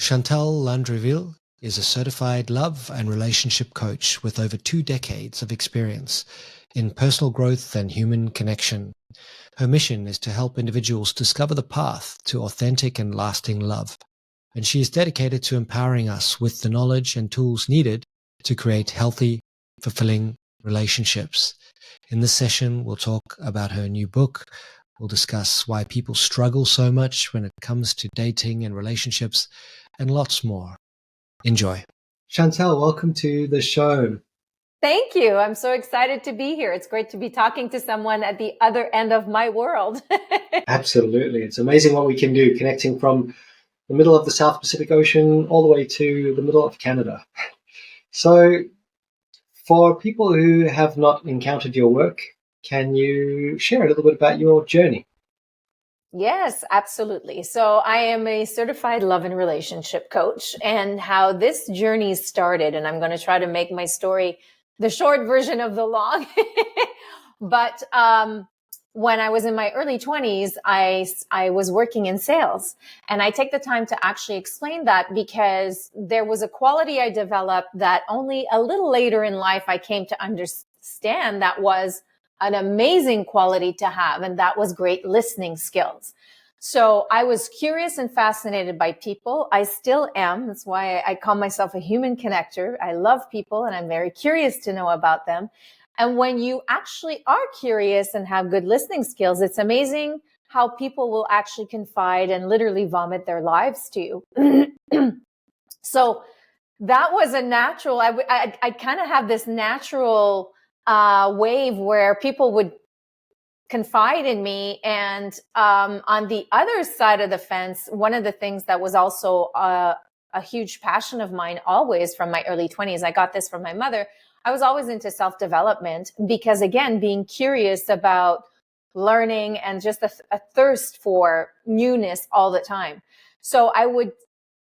Chantal Landreville is a certified love and relationship coach with over 2 decades of experience in personal growth and human connection. Her mission is to help individuals discover the path to authentic and lasting love, and she is dedicated to empowering us with the knowledge and tools needed to create healthy, fulfilling relationships. In this session, we'll talk about her new book. We'll discuss why people struggle so much when it comes to dating and relationships, and lots more. Enjoy. Chantal, welcome to the show. Thank you. I'm so excited to be here. It's great to be talking to someone at the other end of my world. Absolutely. It's amazing what we can do, connecting from the middle of the South Pacific Ocean all the way to the middle of Canada. So, for people who have not encountered your work, can you share a little bit about your journey? Yes, absolutely. So I am a certified love and relationship coach, and how this journey started, and I'm going to try to make my story the short version of the long. But when I was in my early 20s, I was working in sales, and I take the time to actually explain that because there was a quality I developed that only a little later in life I came to understand that was an amazing quality to have, and that was great listening skills. So I was curious and fascinated by people. I still am. That's why I call myself a human connector. I love people, and I'm very curious to know about them. And when you actually are curious and have good listening skills, it's amazing how people will actually confide and literally vomit their lives to you. So that was a natural, I kind of have this natural wave where people would confide in me. And on the other side of the fence, one of the things that was also a huge passion of mine always from my early 20s, I got this from my mother. I was always into self-development because, again, being curious about learning and just a thirst for newness all the time. So I would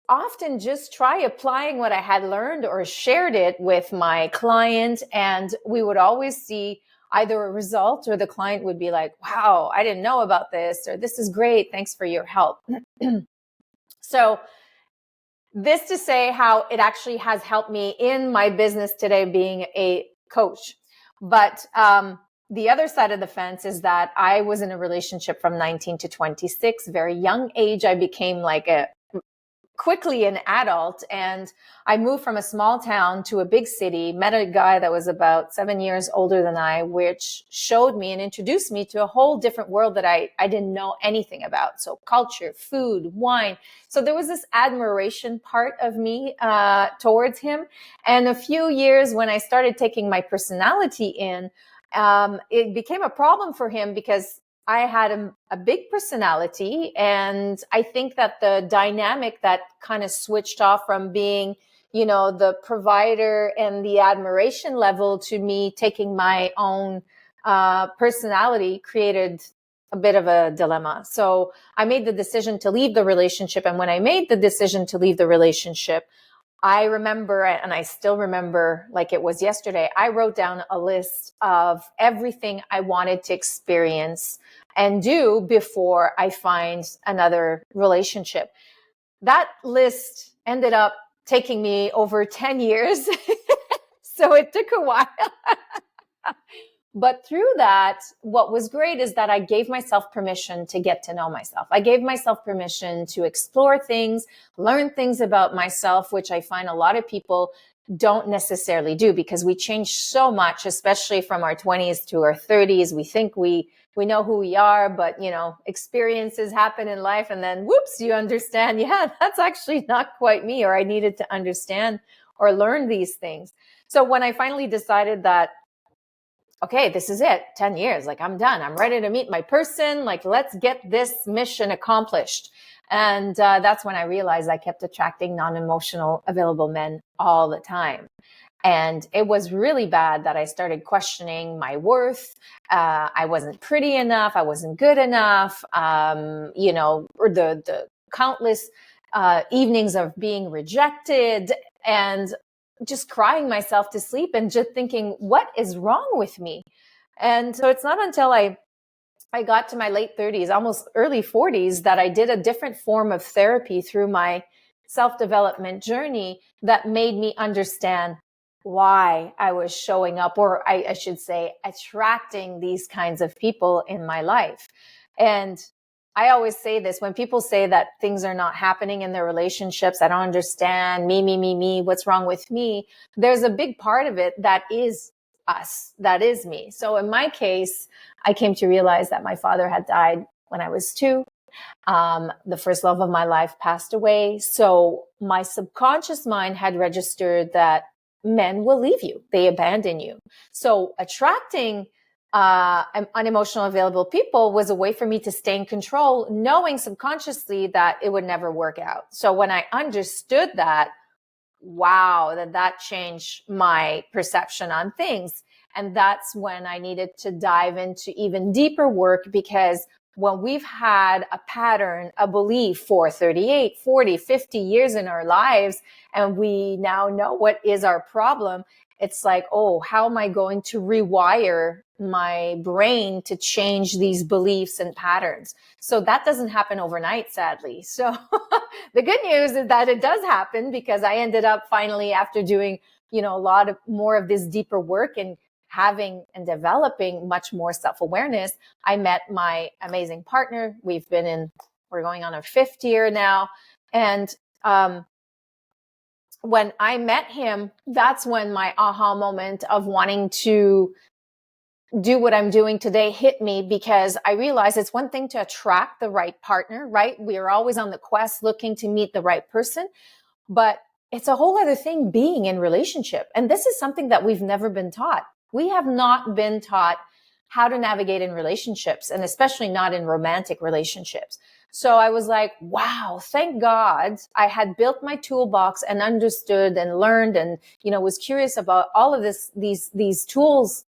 often just try applying what I had learned or shared it with my client, and we would always see either a result or the client would be like, wow, I didn't know about this, or this is great, thanks for your help. So this to say how it actually has helped me in my business today being a coach. But the other side of the fence is that I was in a relationship from 19 to 26, very young age. I became like quickly an adult, and I moved from a small town to a big city, met a guy that was about 7 years older than I, which showed me and introduced me to a whole different world that I didn't know anything about. So culture, food, wine. So there was this admiration part of me towards him. And a few years when I started taking my personality in, it became a problem for him because I had a big personality, and I think that the dynamic that kind of switched off from being, the provider and the admiration level to me taking my own personality created a bit of a dilemma. So I made the decision to leave the relationship. And when I made the decision to leave the relationship, I remember, and I still remember like it was yesterday, I wrote down a list of everything I wanted to experience and do before I find another relationship. That list ended up taking me over 10 years. So it took a while. But through that, what was great is that I gave myself permission to get to know myself. I gave myself permission to explore things, learn things about myself, which I find a lot of people don't necessarily do because we change so much, especially from our 20s to our 30s. We think we know who we are, but experiences happen in life, and then whoops, you understand, yeah, that's actually not quite me, or I needed to understand or learn these things. So when I finally decided that, okay, this is it, 10 years, like I'm done, I'm ready to meet my person, like let's get this mission accomplished. And that's when I realized I kept attracting non-emotional, available men all the time. And it was really bad that I started questioning my worth. I wasn't pretty enough. I wasn't good enough. Or the countless evenings of being rejected and just crying myself to sleep and just thinking, what is wrong with me? And so it's not until I got to my late 30s, almost early 40s, that I did a different form of therapy through my self-development journey that made me understand why I was showing up, or I should say, attracting these kinds of people in my life. And I always say this when people say that things are not happening in their relationships, I don't understand, me, what's wrong with me? There's a big part of it that is us, that is me. So in my case, I came to realize that my father had died when I was 2. The first love of my life passed away. So my subconscious mind had registered that men will leave you. They abandon you. So attracting unemotional available people was a way for me to stay in control, knowing subconsciously that it would never work out. So when I understood that, wow, that changed my perception on things. And that's when I needed to dive into even deeper work, because when we've had a pattern, a belief for 38, 40, 50 years in our lives, and we now know what is our problem, it's like, oh, how am I going to rewire my brain to change these beliefs and patterns? So that doesn't happen overnight, sadly. So the good news is that it does happen, because I ended up finally, after doing, a lot of more of this deeper work and having and developing much more self-awareness, I met my amazing partner. We're going on our 5th year now. And, when I met him, that's when my aha moment of wanting to do what I'm doing today hit me, because I realized it's one thing to attract the right partner, right? We are always on the quest looking to meet the right person, but it's a whole other thing being in relationship. And this is something that we've never been taught. We have not been taught how to navigate in relationships, and especially not in romantic relationships. So I was like, wow, thank God I had built my toolbox and understood and learned and, was curious about all of these tools,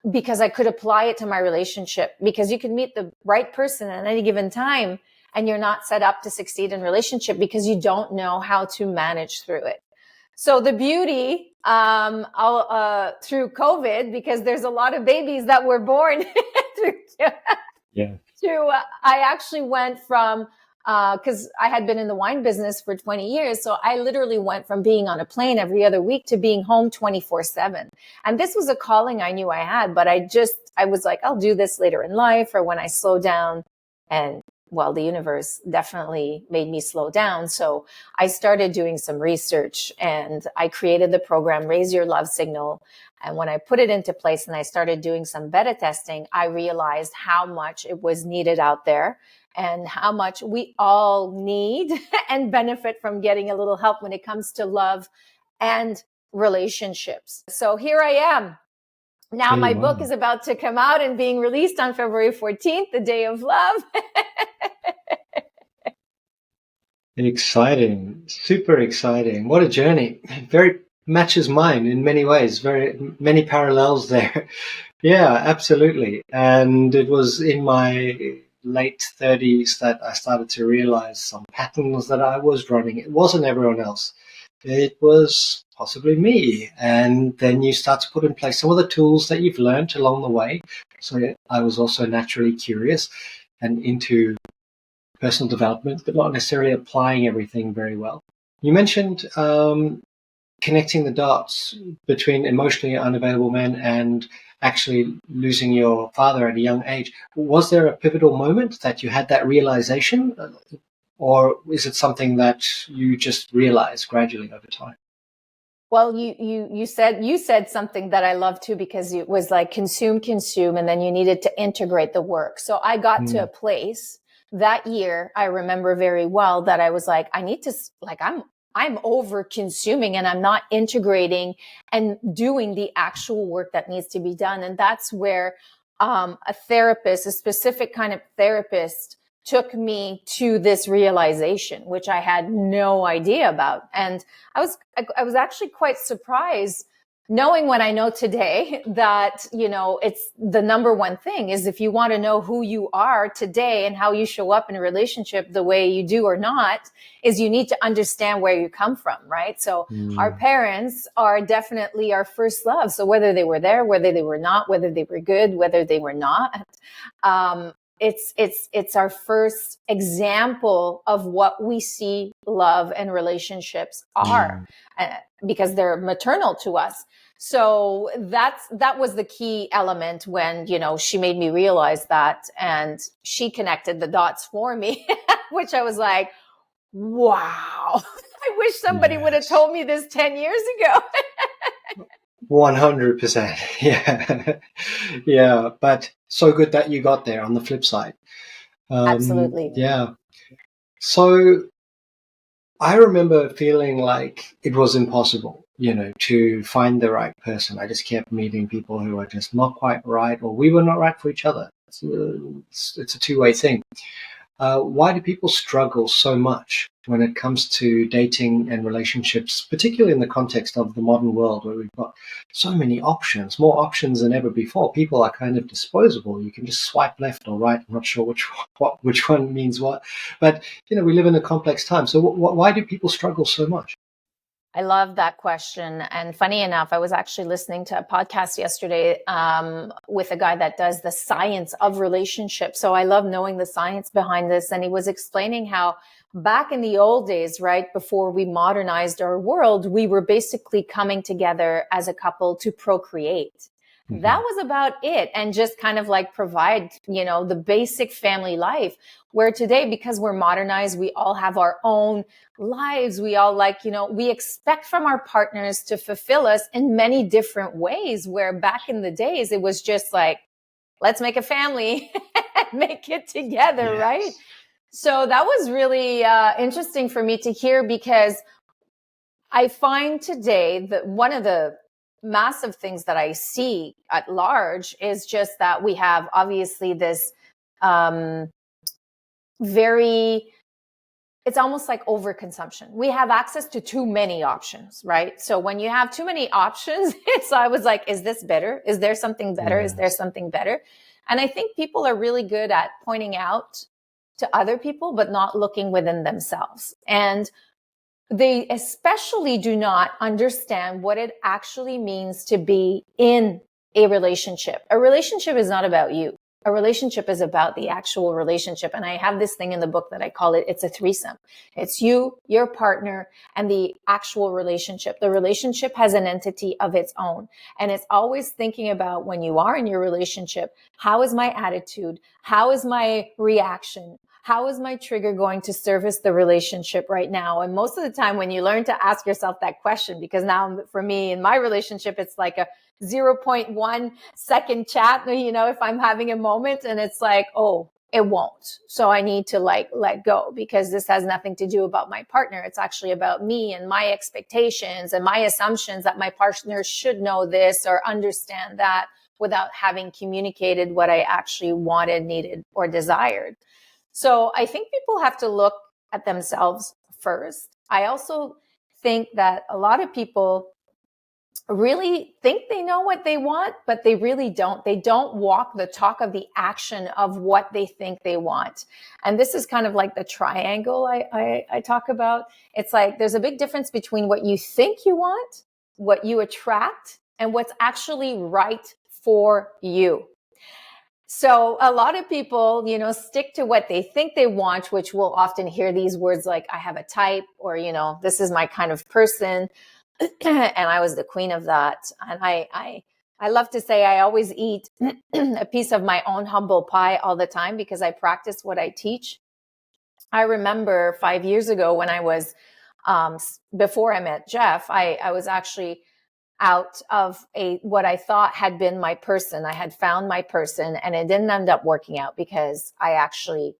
because I could apply it to my relationship. Because you can meet the right person at any given time, and you're not set up to succeed in relationship because you don't know how to manage through it. So the beauty, through COVID, because there's a lot of babies that were born I actually went from, because I had been in the wine business for 20 years. So I literally went from being on a plane every other week to being home 24/7. And this was a calling I knew I had, but I was like, I'll do this later in life, or when I slow down. And well, the universe definitely made me slow down. So I started doing some research, and I created the program, Raise Your Love Signal. And when I put it into place and I started doing some beta testing, I realized how much it was needed out there, and how much we all need and benefit from getting a little help when it comes to love and relationships. So here I am. Now my book is about to come out and being released on February 14th, the Day of Love. Exciting. Super exciting. What a journey. Very matches mine in many ways. Very many parallels there. Yeah, absolutely. And it was in my late 30s that I started to realize some patterns that I was running. It wasn't everyone else. It was possibly me. And then you start to put in place some of the tools that you've learned along the way. So I was also naturally curious and into personal development, but not necessarily applying everything very well. You mentioned connecting the dots between emotionally unavailable men and actually losing your father at a young age. Was there a pivotal moment that you had that realization, or is it something that you just realized gradually over time? Well, you said something that I love too, because it was like consume, and then you needed to integrate the work. So I got to a place that year, I remember very well, that I was like, I need to, like, I'm over consuming, and I'm not integrating and doing the actual work that needs to be done. And that's where a therapist, a specific kind of therapist, took me to this realization, which I had no idea about. And I was actually quite surprised, knowing what I know today, that, it's the number one thing is, if you want to know who you are today and how you show up in a relationship the way you do or not, is you need to understand where you come from, right? So our parents are definitely our first love. So whether they were there, whether they were not, whether they were good, whether they were not, it's our first example of what we see love and relationships are, because they're maternal to us. So that was the key element when, she made me realize that, and she connected the dots for me, which I was like, wow, I wish somebody would have told me this 10 years ago. 100%. Yeah. Yeah. But so good that you got there on the flip side. Absolutely. Yeah. So I remember feeling like it was impossible, to find the right person. I just kept meeting people who were just not quite right, or we were not right for each other. It's a two-way thing. Why do people struggle so much when it comes to dating and relationships, particularly in the context of the modern world where we've got so many options, more options than ever before? People are kind of disposable. You can just swipe left or right. I'm not sure which one means what, but we live in a complex time. So why do people struggle so much? I love that question. And funny enough, I was actually listening to a podcast yesterday with a guy that does the science of relationships. So I love knowing the science behind this. And he was explaining how back in the old days, right, before we modernized our world, we were basically coming together as a couple to procreate. That was about it. And just kind of like provide, the basic family life. Where today, because we're modernized, we all have our own lives. We all we expect from our partners to fulfill us in many different ways, where back in the days, it was just like, let's make a family and make it together. Yes. Right. So that was really interesting for me to hear, because I find today that one of the massive things that I see at large is just that we have obviously this, it's almost like overconsumption. We have access to too many options, right? So when you have too many options, I was like, is this better? Is there something better? Yes. Is there something better? And I think people are really good at pointing out to other people, but not looking within themselves. And they especially do not understand what it actually means to be in a relationship. A relationship is not about you. A relationship is about the actual relationship. And I have this thing in the book that I call it's a threesome. It's you, your partner, and the actual relationship. The relationship has an entity of its own. And it's always thinking about, when you are in your relationship, how is my attitude? How is my reaction? How is my trigger going to service the relationship right now? And most of the time when you learn to ask yourself that question, because now for me in my relationship, it's like a 0.1 second chat, if I'm having a moment, and it's like, oh, it won't. So I need to let go, because this has nothing to do about my partner. It's actually about me and my expectations and my assumptions that my partner should know this or understand that, without having communicated what I actually wanted, needed, or desired. So I think people have to look at themselves first. I also think that a lot of people really think they know what they want, but they really don't. They don't walk the talk of the action of what they think they want. And this is kind of like the triangle I talk about. It's like there's a big difference between what you think you want, what you attract, and what's actually right for you. So a lot of people, stick to what they think they want, which will often hear these words like, I have a type, or, this is my kind of person. And I was the queen of that. And I love to say I always eat a piece of my own humble pie all the time, because I practice what I teach. I remember 5 years ago when I was, before I met Jeff, I was actually out of what I thought had been my person. I had found my person, and it didn't end up working out, because I actually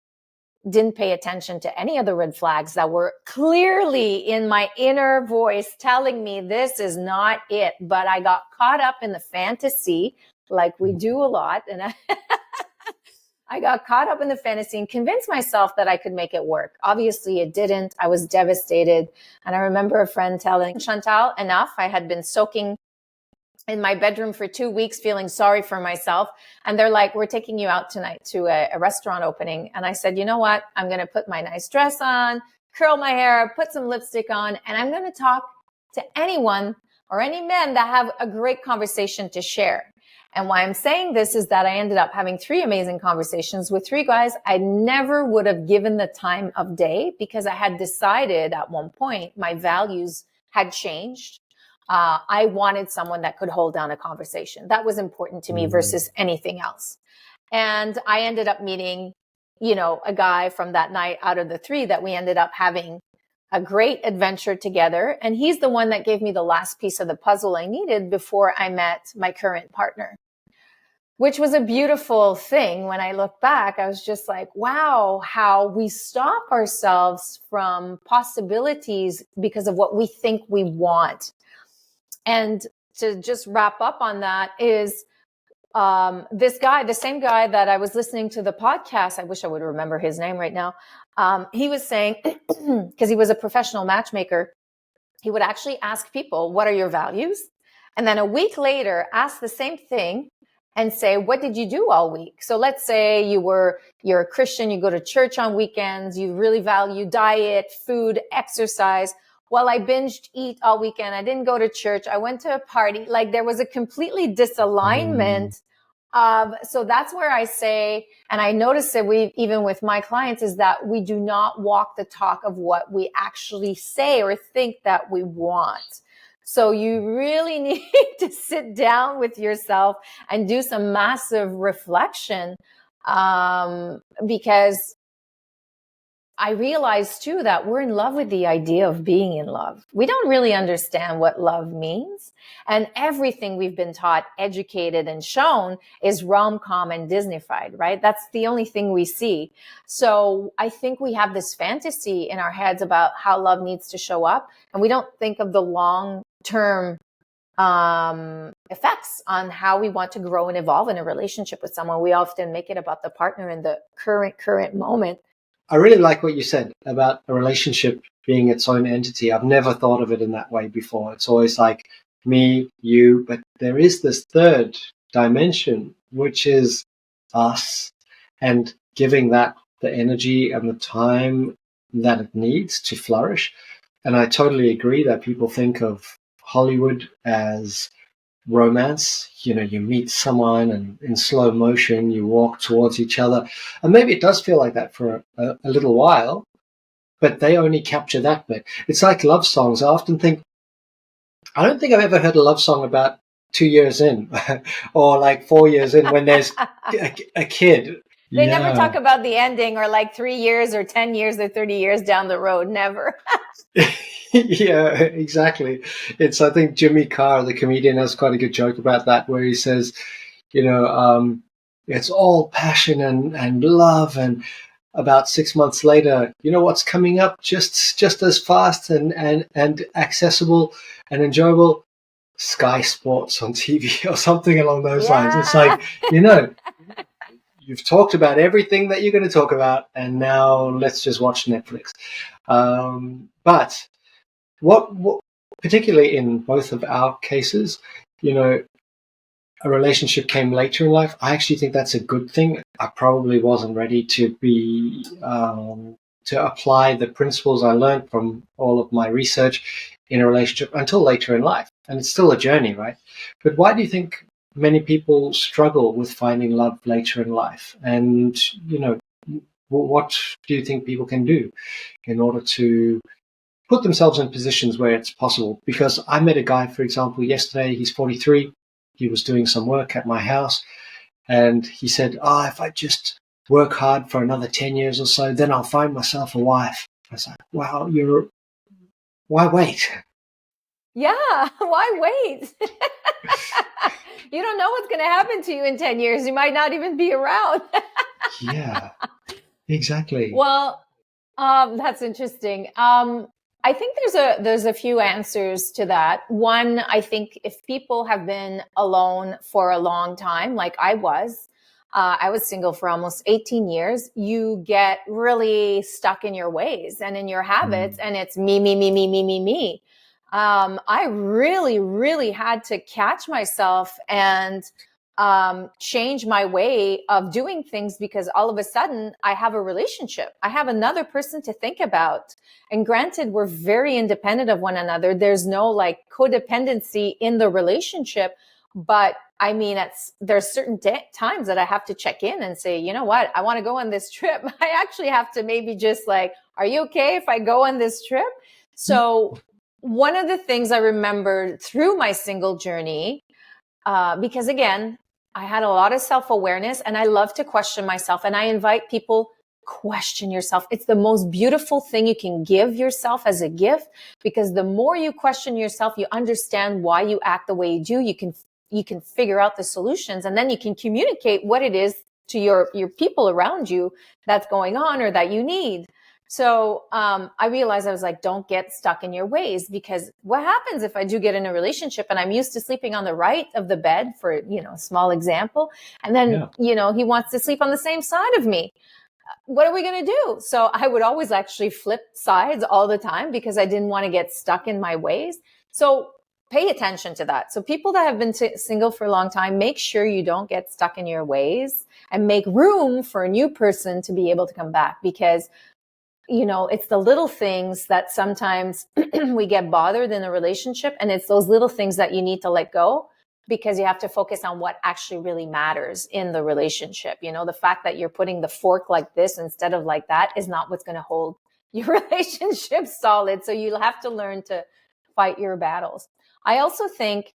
didn't pay attention to any of the red flags that were clearly in my inner voice telling me this is not it. But I got caught up in the fantasy, like we do a lot. And I got caught up in the fantasy and convinced myself that I could make it work. Obviously, it didn't. I was devastated. And I remember a friend telling Chantal, enough. I had been soaking in my bedroom for 2 weeks, feeling sorry for myself. And they're like, we're taking you out tonight to a restaurant opening. And I said, you know what? I'm going to put my nice dress on, curl my hair, put some lipstick on, and I'm going to talk to anyone or any men that have a great conversation to share. And why I'm saying this is that I ended up having 3 amazing conversations with 3 guys I never would have given the time of day, because I had decided at one point my values had changed. I wanted someone that could hold down a conversation. That was important to me versus anything else. And I ended up meeting, a guy from that night out of the 3 that we ended up having a great adventure together. And he's the one that gave me the last piece of the puzzle I needed before I met my current partner, which was a beautiful thing. When I look back, I was just like, wow, how we stop ourselves from possibilities because of what we think we want. And to just wrap up on that is, this guy, the same guy that I was listening to the podcast, I wish I would remember his name right now. He was saying, because he was a professional matchmaker, he would actually ask people, what are your values? And then a week later, ask the same thing and say, what did you do all week? So let's say you're a Christian, you go to church on weekends, you really value diet, food, exercise. Well, I binged eat all weekend. I didn't go to church. I went to a party. Like, there was a completely disalignment so that's where I say, and I notice that even with my clients, is that we do not walk the talk of what we actually say or think that we want. So you really need to sit down with yourself and do some massive reflection, because I realized too that we're in love with the idea of being in love. We don't really understand what love means. And everything we've been taught, educated, and shown is rom-com and Disneyfied, right? That's the only thing we see. So I think we have this fantasy in our heads about how love needs to show up. And we don't think of the long-term effects on how we want to grow and evolve in a relationship with someone. We often make it about the partner in the current moment. I really like what you said about a relationship being its own entity. I've never thought of it in that way before. It's always like me, you, but there is this third dimension, which is us, and giving that the energy and the time that it needs to flourish. And I totally agree that people think of Hollywood as romance. You meet someone and in slow motion you walk towards each other, and maybe it does feel like that for a little while, but they only capture that bit. It's like love songs. I don't think I've ever heard a love song about 2 years in or like 4 years in when there's a kid. They never talk about the ending, or like 3 years or 10 years or 30 years down the road. Never. Yeah, exactly. I think Jimmy Carr, the comedian, has quite a good joke about that, where he says, it's all passion and love, and about 6 months later, what's coming up just as fast and accessible and enjoyable? Sky Sports on TV or something along those lines. It's like, you've talked about everything that you're going to talk about, and now let's just watch Netflix. But what particularly in both of our cases, a relationship came later in life. I actually think that's a good thing. I probably wasn't ready to be to apply the principles I learned from all of my research in a relationship until later in life, and it's still a journey, right? But why do you think many people struggle with finding love later in life? And what do you think people can do in order to put themselves in positions where it's possible? Because I met a guy, for example, yesterday. He's 43. He was doing some work at my house, and he said, if I just work hard for another 10 years or so, then I'll find myself a wife. I was like, wow, why wait? Yeah, why wait? You don't know what's going to happen to you in 10 years. You might not even be around. Yeah, exactly. Well, that's interesting. I think there's a few answers to that. One, I think if people have been alone for a long time, like I was single for almost 18 years, you get really stuck in your ways and in your habits, and it's me, me, me, me, me, me, me. I really, really had to catch myself and change my way of doing things, because all of a sudden I have a relationship. I have another person to think about. And granted, we're very independent of one another. There's no like codependency in the relationship, But I mean, there's certain times that I have to check in and say, you know what, I want to go on this trip. I actually have to maybe just like, are you okay if I go on this trip? So one of the things I remember through my single journey, because again, I had a lot of self-awareness and I love to question myself, and I invite people, question yourself. It's the most beautiful thing you can give yourself as a gift, because the more you question yourself, you understand why you act the way you do. You can figure out the solutions, and then you can communicate what it is to your people around you that's going on or that you need. So I realized, I was like, don't get stuck in your ways, because what happens if I do get in a relationship and I'm used to sleeping on the right of the bed, for, a small example, and then, he wants to sleep on the same side of me. What are we going to do? So I would always actually flip sides all the time because I didn't want to get stuck in my ways. So pay attention to that. So people that have been single for a long time, make sure you don't get stuck in your ways and make room for a new person to be able to come back, because it's the little things that sometimes we get bothered in a relationship. And it's those little things that you need to let go, because you have to focus on what actually really matters in the relationship. The fact that you're putting the fork like this instead of like that is not what's going to hold your relationship solid. So you'll have to learn to fight your battles. I also think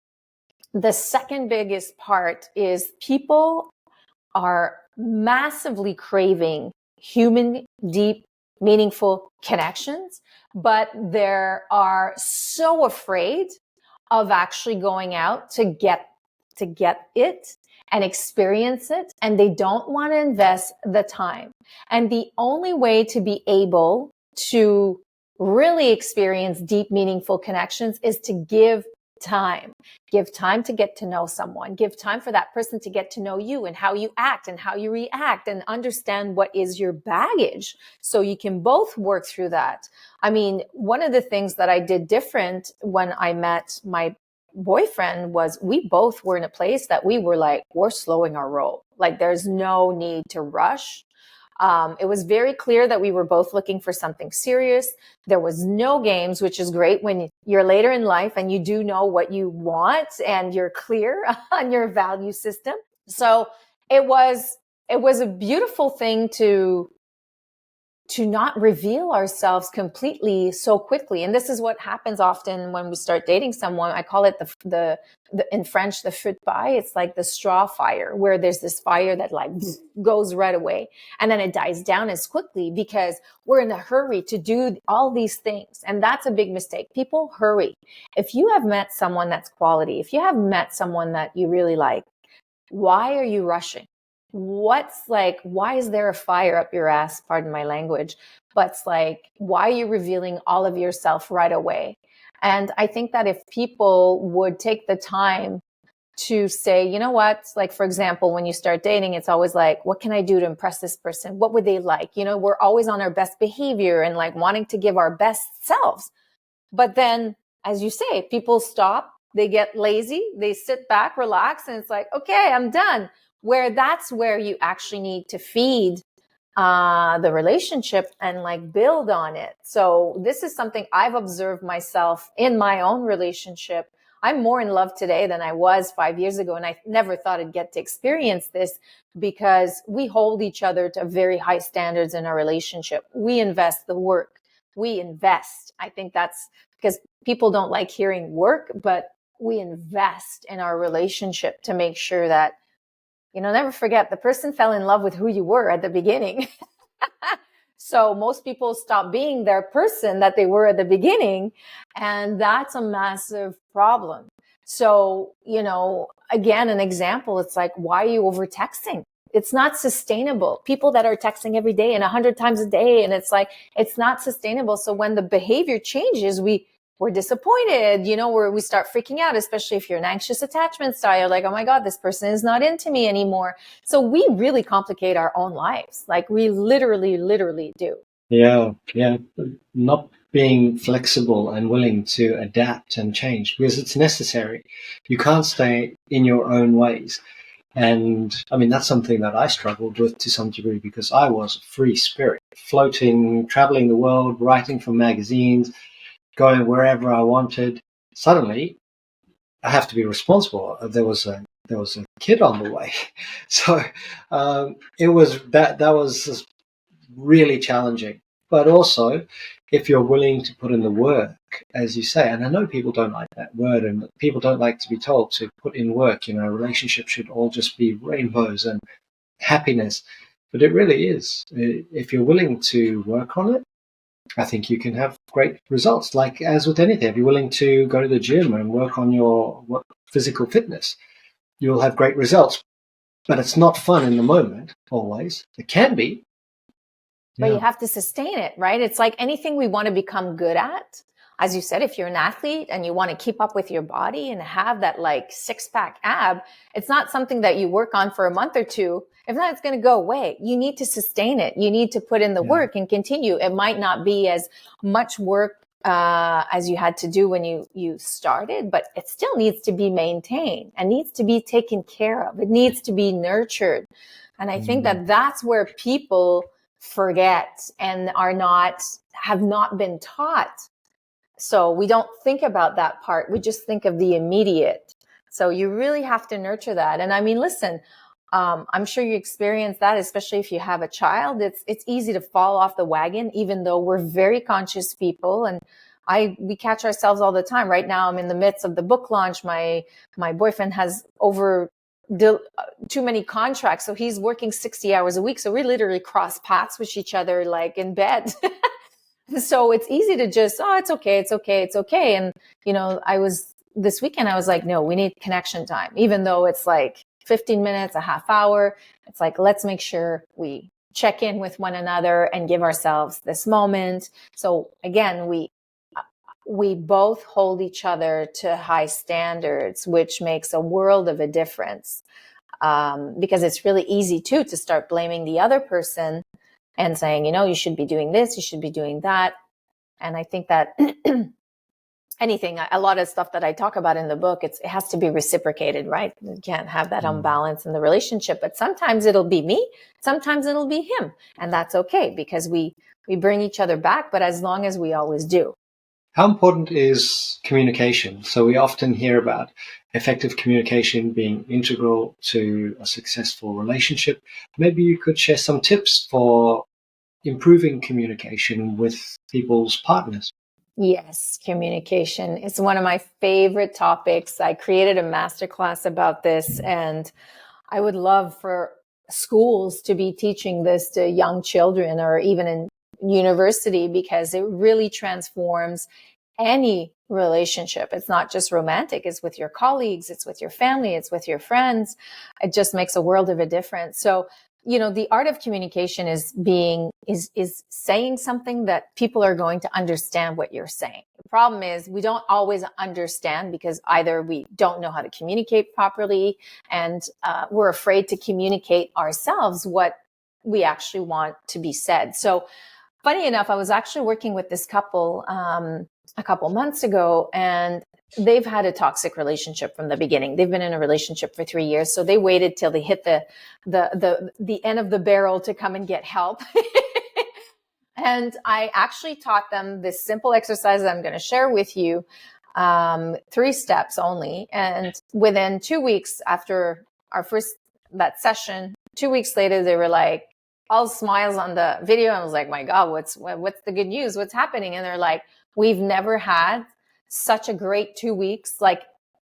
the second biggest part is people are massively craving human, deep, meaningful connections, but they are so afraid of actually going out to get it and experience it, and they don't want to invest the time. And the only way to be able to really experience deep, meaningful connections is to give time. Give time to get to know someone. Give time for that person to get to know you and how you act and how you react, and understand what is your baggage, so you can both work through that. I mean, one of the things that I did different when I met my boyfriend was, we both were in a place that we were like, we're slowing our roll. Like, there's no need to rush. It was very clear that we were both looking for something serious. There was no games, which is great when you're later in life and you do know what you want and you're clear on your value system. So it was a beautiful thing to not reveal ourselves completely so quickly. And this is what happens often when we start dating someone. I call it the in French, the feu de paille. It's like the straw fire, where there's this fire that like goes right away, and then it dies down as quickly because we're in a hurry to do all these things. And that's a big mistake. People hurry. If you have met someone that's quality, if you have met someone that you really like, why are you rushing? Why is there a fire up your ass? Pardon my language. But it's like, why are you revealing all of yourself right away? And I think that if people would take the time to say, you know what, like, for example, when you start dating, it's always like, what can I do to impress this person? What would they like? We're always on our best behavior and like wanting to give our best selves. But then, as you say, people stop, they get lazy, they sit back, relax, and it's like, okay, I'm done. That's where you actually need to feed the relationship and like build on it. So this is something I've observed myself in my own relationship. I'm more in love today than I was 5 years ago. And I never thought I'd get to experience this, because we hold each other to very high standards in our relationship. We invest the work. We invest. I think that's because people don't like hearing work, but we invest in our relationship to make sure that, never forget, the person fell in love with who you were at the beginning. So most people stop being their person that they were at the beginning. And that's a massive problem. So, again, an example, it's like, why are you over texting? It's not sustainable. People that are texting every day and 100 times a day, and it's like, it's not sustainable. So when the behavior changes, we're disappointed, where we start freaking out, especially if you're an anxious attachment style. You're like, oh my God, this person is not into me anymore. So we really complicate our own lives. Like, we literally do. Yeah. Not being flexible and willing to adapt and change, because it's necessary. You can't stay in your own ways. And I mean, that's something that I struggled with to some degree, because I was a free spirit, floating, traveling the world, writing for magazines, going wherever I wanted. Suddenly, I have to be responsible. There was a kid on the way, so it was that was really challenging. But also, if you're willing to put in the work, as you say, and I know people don't like that word, and people don't like to be told to put in work. You know, relationships should all just be rainbows and happiness, but it really is. If you're willing to work on it, I think you can have great results. Like as with anything, if you're willing to go to the gym and work on your physical fitness, you'll have great results. But it's not fun in the moment always. It can be. But you Yeah. have to sustain it, right? It's like anything we want to become good at. As you said, if you're an athlete and you want to keep up with your body and have that like 6-pack ab, it's not something that you work on for a month or two. If not, it's going to go away. You need to sustain it. You need to put in the work and continue. It might not be as much work as you had to do when you started, but it still needs to be maintained and needs to be taken care of. It needs to be nurtured. And I think that that's where people forget and have not been taught. So we don't think about that part. We just think of the immediate. So you really have to nurture that. And I mean, listen, I'm sure you experience that, especially if you have a child. It's easy to fall off the wagon, even though we're very conscious people. And we catch ourselves all the time. Right now, I'm in the midst of the book launch. My boyfriend has too many contracts, so he's working 60 hours a week. So we literally cross paths with each other, like in bed. So it's easy to just, oh, it's okay. And this weekend, I was like, no, we need connection time, even though it's like 15 minutes, a half hour. It's like, let's make sure we check in with one another and give ourselves this moment. So again, we both hold each other to high standards, which makes a world of a difference. Because it's really easy too to start blaming the other person and saying, you should be doing this, you should be doing that. And I think that a lot of stuff that I talk about in the book, it has to be reciprocated, right? You can't have that unbalance in the relationship, but sometimes it'll be me, sometimes it'll be him. And that's okay because we bring each other back, but as long as we always do. How important is communication? So we often hear about effective communication being integral to a successful relationship. Maybe you could share some tips for improving communication with people's partners. Yes, communication is one of my favorite topics. I created a masterclass about this, and I would love for schools to be teaching this to young children or even in university, because it really transforms any relationship. It's not just romantic. It's with your colleagues. It's with your family. It's with your friends. It just makes a world of a difference. So, the art of communication is saying something that people are going to understand what you're saying. The problem is we don't always understand because either we don't know how to communicate properly and we're afraid to communicate ourselves what we actually want to be said. So funny enough, I was actually working with this couple a couple months ago, and they've had a toxic relationship from the beginning. They've been in a relationship for 3 years. So they waited till they hit the end of the barrel to come and get help. And I actually taught them this simple exercise that I'm going to share with you, 3 steps only. And within 2 weeks after that session, 2 weeks later, they were like, all smiles on the video. I was like, my God, what's the good news? What's happening? And they're like, we've never had such a great 2 weeks, like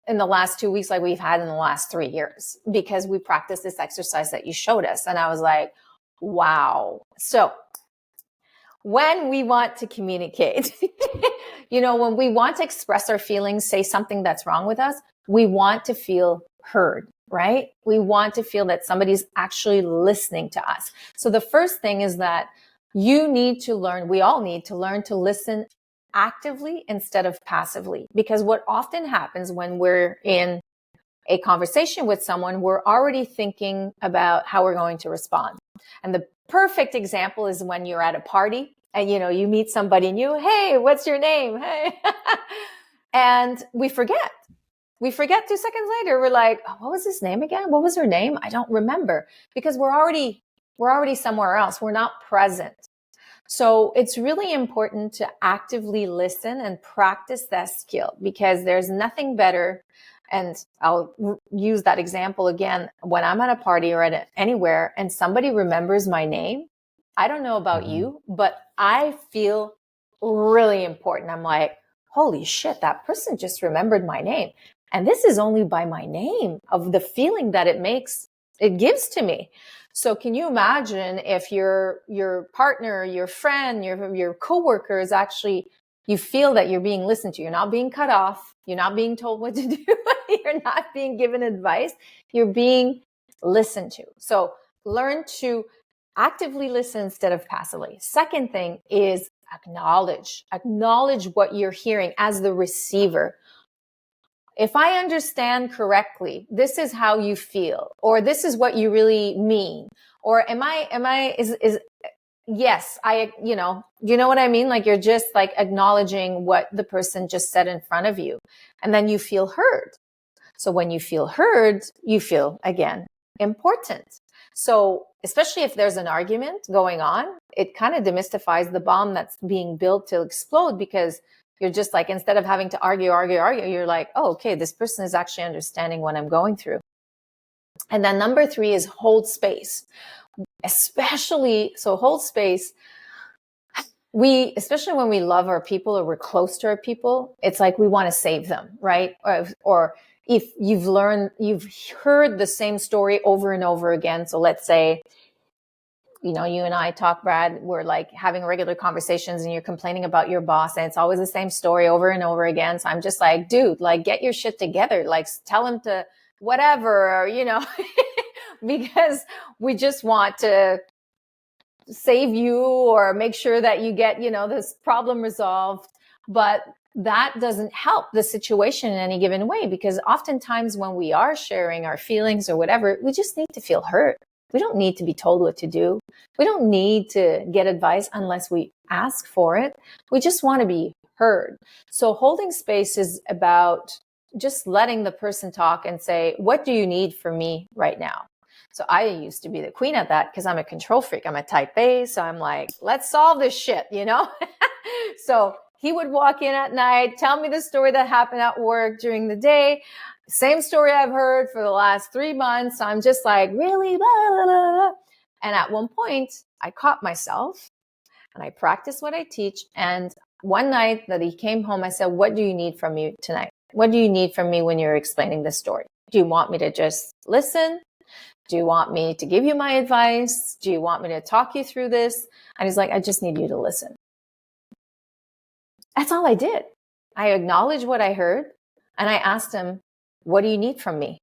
in the last 2 weeks, like we've had in the last 3 years, because we practiced this exercise that you showed us. And I was like, wow. So when we want to communicate, when we want to express our feelings, say something that's wrong with us, we want to feel heard, right? We want to feel that somebody's actually listening to us. So the first thing is that we all need to learn to listen actively instead of passively, because what often happens when we're in a conversation with someone, we're already thinking about how we're going to respond. And the perfect example is when you're at a party and you meet somebody new. Hey, what's your name? Hey. And we forget 2 seconds later. We're like, oh, what was his name again? What was her name? I don't remember, because we're already somewhere else. We're not present. So it's really important to actively listen and practice that skill, because there's nothing better And I'll use that example again. When I'm at a party or at anywhere and somebody remembers my name, I don't know about you, but I feel really important. I'm like, holy shit, that person just remembered my name. And this is only by my name, of the feeling that it gives to me. So can you imagine if your partner, your friend, your coworker is actually, you feel that you're being listened to. You're not being cut off. You're not being told what to do. You're not being given advice. You're being listened to. So learn to actively listen instead of passively. Second thing is acknowledge what you're hearing as the receiver. If I understand correctly, this is how you feel, or this is what you really mean, or yes, you know what I mean? Like, you're just like acknowledging what the person just said in front of you, and then you feel heard. So when you feel heard, you feel, again, important. So especially if there's an argument going on, it kind of demystifies the bomb that's being built to explode, because you're just like, instead of having to argue, you're like, oh, okay, this person is actually understanding what I'm going through. And then number 3 is hold space. Hold space. Especially when we love our people or we're close to our people, it's like we want to save them, right? Or if you've heard the same story over and over again. So let's say, you and I talk, Brad, we're like having regular conversations and you're complaining about your boss and it's always the same story over and over again. So I'm just like, dude, like, get your shit together. Like, tell him to whatever, or, because we just want to save you or make sure that you get, this problem resolved. But that doesn't help the situation in any given way, because oftentimes when we are sharing our feelings or whatever, we just need to feel heard. We don't need to be told what to do. We don't need to get advice unless we ask for it. We just want to be heard. So holding space is about just letting the person talk and say, what do you need from me right now? So I used to be the queen at that because I'm a control freak. I'm a type A. So I'm like, let's solve this shit, So he would walk in at night, tell me the story that happened at work during the day. Same story I've heard for the last 3 months. I'm just like, really? Blah, blah, blah. And at one point, I caught myself and I practiced what I teach. And one night that he came home, I said, what do you need from me tonight? What do you need from me when you're explaining this story? Do you want me to just listen? Do you want me to give you my advice? Do you want me to talk you through this? And he's like, I just need you to listen. That's all I did. I acknowledged what I heard and I asked him, what do you need from me?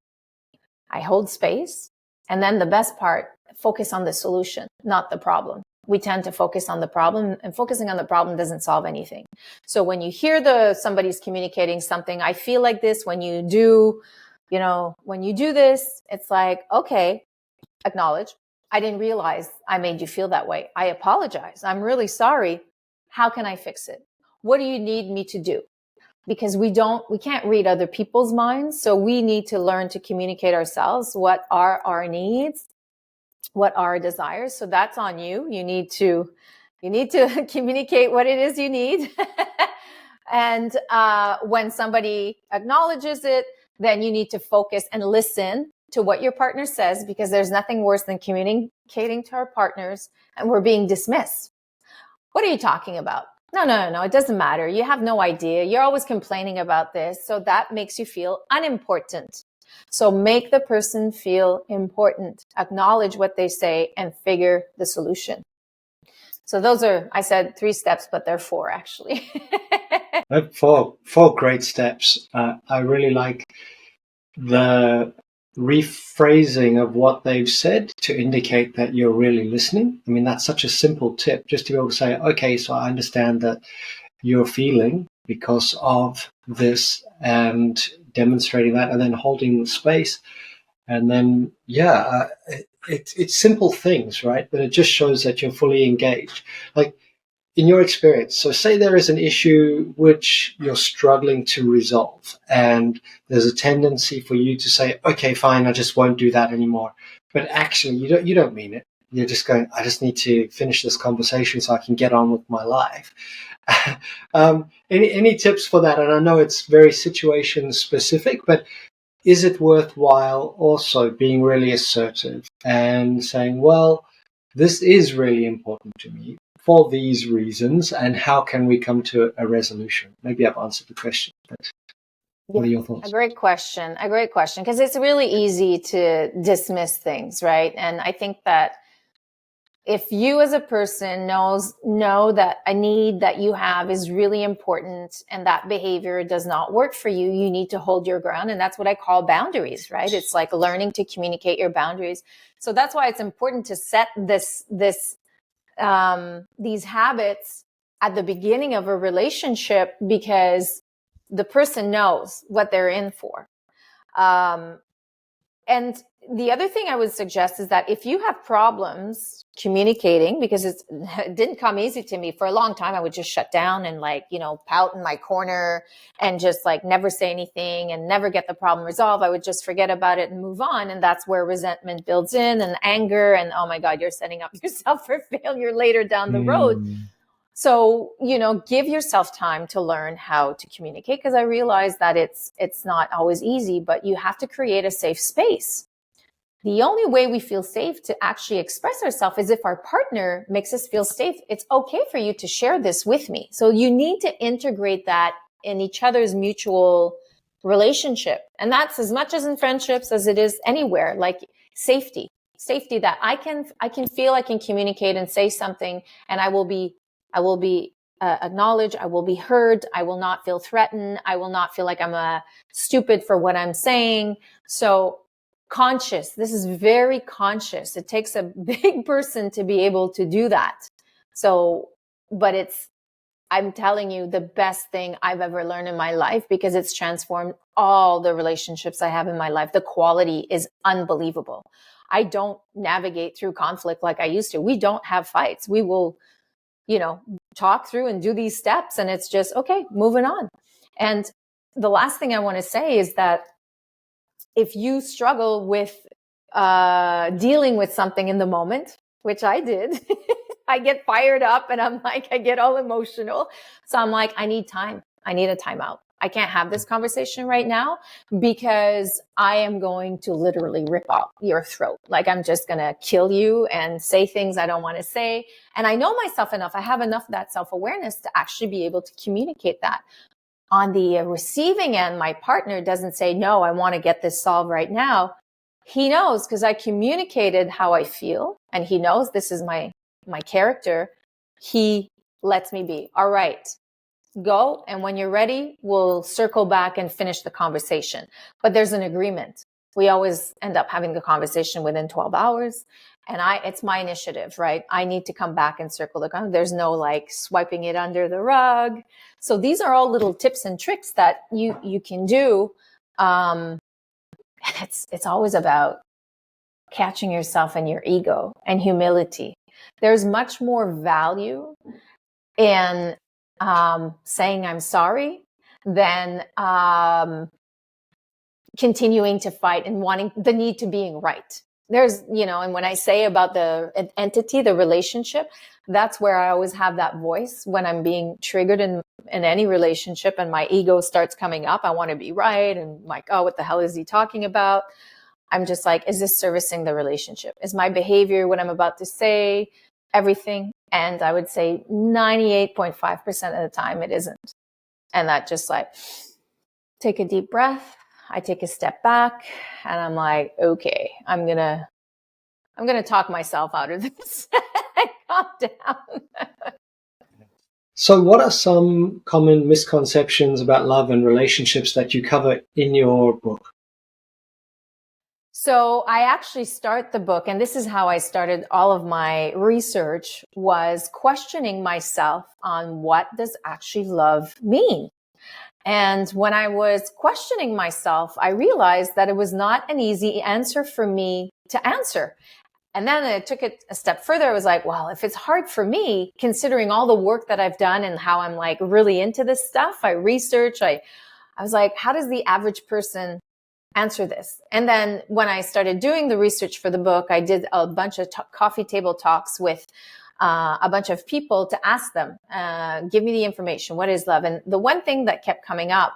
I hold space. And then the best part, focus on the solution, not the problem. We tend to focus on the problem, and focusing on the problem doesn't solve anything. So when you hear somebody's communicating something, I feel like this, when you do this, it's like, okay, acknowledge. I didn't realize I made you feel that way. I apologize. I'm really sorry. How can I fix it? What do you need me to do? Because we can't read other people's minds. So we need to learn to communicate ourselves. What are our needs? What are our desires? So that's on you. You need to communicate what it is you need. And when somebody acknowledges it, then you need to focus and listen to what your partner says, because there's nothing worse than communicating to our partners and we're being dismissed. What are you talking about? No, it doesn't matter. You have no idea. You're always complaining about this. So that makes you feel unimportant. So make the person feel important. Acknowledge what they say and figure the solution. So those are, I said 3 steps, but they're 4 actually. Four great steps. I really like the rephrasing of what they've said to indicate that you're really listening. I mean, that's such a simple tip, just to be able to say, okay, so I understand that you're feeling because of this, and demonstrating that, and then holding the space. And then, it's simple things, right? But it just shows that you're fully engaged. Like, in your experience, so say there is an issue which you're struggling to resolve, and there's a tendency for you to say, okay, fine, I just won't do that anymore. But actually, you don't mean it. You're just going, I just need to finish this conversation so I can get on with my life. Any tips for that? And I know it's very situation specific, but is it worthwhile also being really assertive and saying, well, this is really important to me for these reasons, and how can we come to a resolution? Maybe I've answered the question, but what are your thoughts? A great question. A great question. Because it's really easy to dismiss things, right? And I think that if you as a person know that a need that you have is really important and that behavior does not work for you, you need to hold your ground. And that's what I call boundaries, right? It's like learning to communicate your boundaries. So that's why it's important to set these habits at the beginning of a relationship, because the person knows what they're in for. And the other thing I would suggest is that if you have problems communicating, because it didn't come easy to me for a long time, I would just shut down and pout in my corner and just never say anything and never get the problem resolved. I would just forget about it and move on. And that's where resentment builds in, and anger, and oh my God, you're setting up yourself for failure later down the road. So, give yourself time to learn how to communicate, because I realize that it's not always easy, but you have to create a safe space. The only way we feel safe to actually express ourselves is if our partner makes us feel safe. It's okay for you to share this with me. So you need to integrate that in each other's mutual relationship. And that's as much as in friendships as it is anywhere, like safety that I can feel I can communicate and say something, and I will be acknowledged. I will be heard. I will not feel threatened. I will not feel like I'm stupid for what I'm saying. So conscious. This is very conscious. It takes a big person to be able to do that. So, but I'm telling you, the best thing I've ever learned in my life, because it's transformed all the relationships I have in my life. The quality is unbelievable. I don't navigate through conflict like I used to. We don't have fights. We will, talk through and do these steps, and it's just, okay, moving on. And the last thing I want to say is that if you struggle with dealing with something in the moment, which I did, I get fired up and I get all emotional. So I'm like, I need time. I need a timeout. I can't have this conversation right now, because I am going to literally rip out your throat. Like, I'm just going to kill you and say things I don't want to say. And I know myself enough. I have enough of that self-awareness to actually be able to communicate that. On the receiving end, my partner doesn't say, no, I want to get this solved right now. He knows, because I communicated how I feel, and he knows this is my character. He lets me be. All right, go. And when you're ready, we'll circle back and finish the conversation. But there's an agreement. We always end up having the conversation within 12 hours. And it's my initiative, right? I need to come back and circle the conversation. There's no swiping it under the rug. So these are all little tips and tricks that you can do. And it's always about catching yourself and your ego and humility. There's much more value in saying I'm sorry than continuing to fight and wanting the need to being right. There's, and when I say about the entity, the relationship, that's where I always have that voice when I'm being triggered in any relationship and my ego starts coming up. I want to be right. And like, oh, what the hell is he talking about? I'm just like, is this servicing the relationship? Is my behavior, what I'm about to say, everything? And I would say 98.5% of the time it isn't. And that just take a deep breath. I take a step back and I'm like, okay, I'm going to talk myself out of this. Calm down. So what are some common misconceptions about love and relationships that you cover in your book? So I actually start the book, and this is how I started all of my research, was questioning myself on what does actually love mean? And when I was questioning myself, I realized that it was not an easy answer for me to answer. And then I took it a step further. I was like, well, if it's hard for me, considering all the work that I've done and how I'm really into this stuff, I research, I was like, how does the average person answer this? And then when I started doing the research for the book, I did a bunch of coffee table talks with a bunch of people to ask them, give me the information. What is love? And the one thing that kept coming up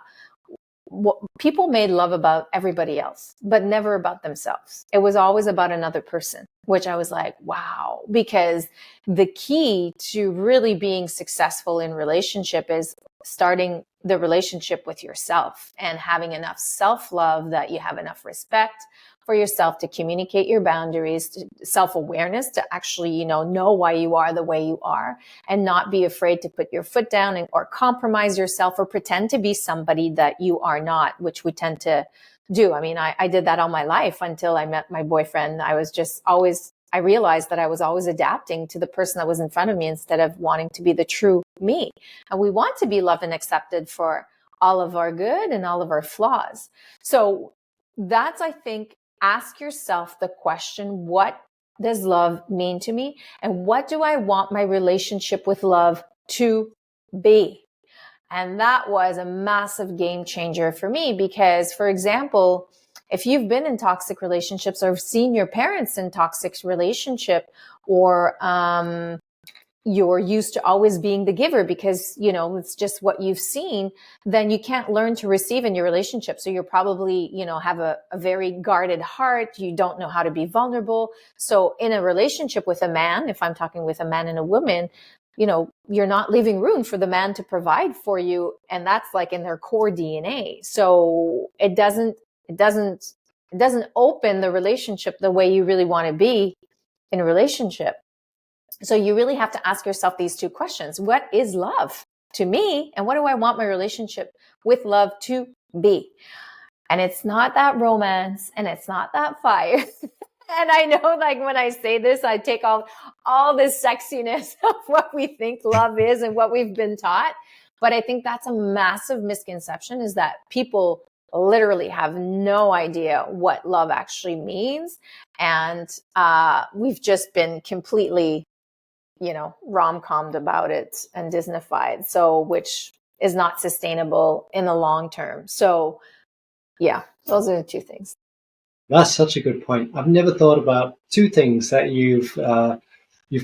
people made love about everybody else, but never about themselves. It was always about another person, which I was like, wow, because the key to really being successful in relationship is starting the relationship with yourself and having enough self-love that you have enough respect for yourself to communicate your boundaries, self-awareness to actually, know why you are the way you are, and not be afraid to put your foot down or compromise yourself or pretend to be somebody that you are not, which we tend to do. I mean, I did that all my life until I met my boyfriend. I realized that I was always adapting to the person that was in front of me instead of wanting to be the true me. And we want to be loved and accepted for all of our good and all of our flaws. So that's, I think, ask yourself the question, what does love mean to me? And what do I want my relationship with love to be? And that was a massive game changer for me because, for example, if you've been in toxic relationships or seen your parents in toxic relationship, or you're used to always being the giver because, it's just what you've seen, then you can't learn to receive in your relationship. So you're probably, have a very guarded heart. You don't know how to be vulnerable. So in a relationship with a man, if I'm talking with a man and a woman, you're not leaving room for the man to provide for you. And that's like in their core DNA. So it doesn't open the relationship the way you really want to be in a relationship. So you really have to ask yourself these two questions. What is love to me? And what do I want my relationship with love to be? And it's not that romance and it's not that fire. And I know, like, when I say this, I take all this sexiness of what we think love is and what we've been taught. But I think that's a massive misconception, is that people literally have no idea what love actually means. And we've just been completely, rom-commed about it and Disneyfied. So, which is not sustainable in the long term. So yeah, those are the two things. That's such a good point. I've never thought about two things that you've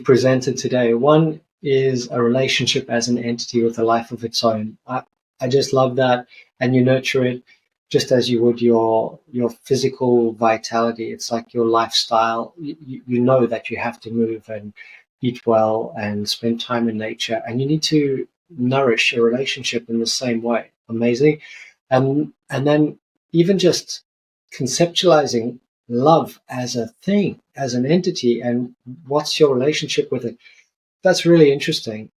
presented today. One is a relationship as an entity with a life of its own. I just love that, and you nurture it just as you would your physical vitality. It's like your lifestyle. You know that you have to move and eat well and spend time in nature, and you need to nourish a relationship in the same way. Amazing. And then even just conceptualizing love as a thing, as an entity, and what's your relationship with it. That's really interesting.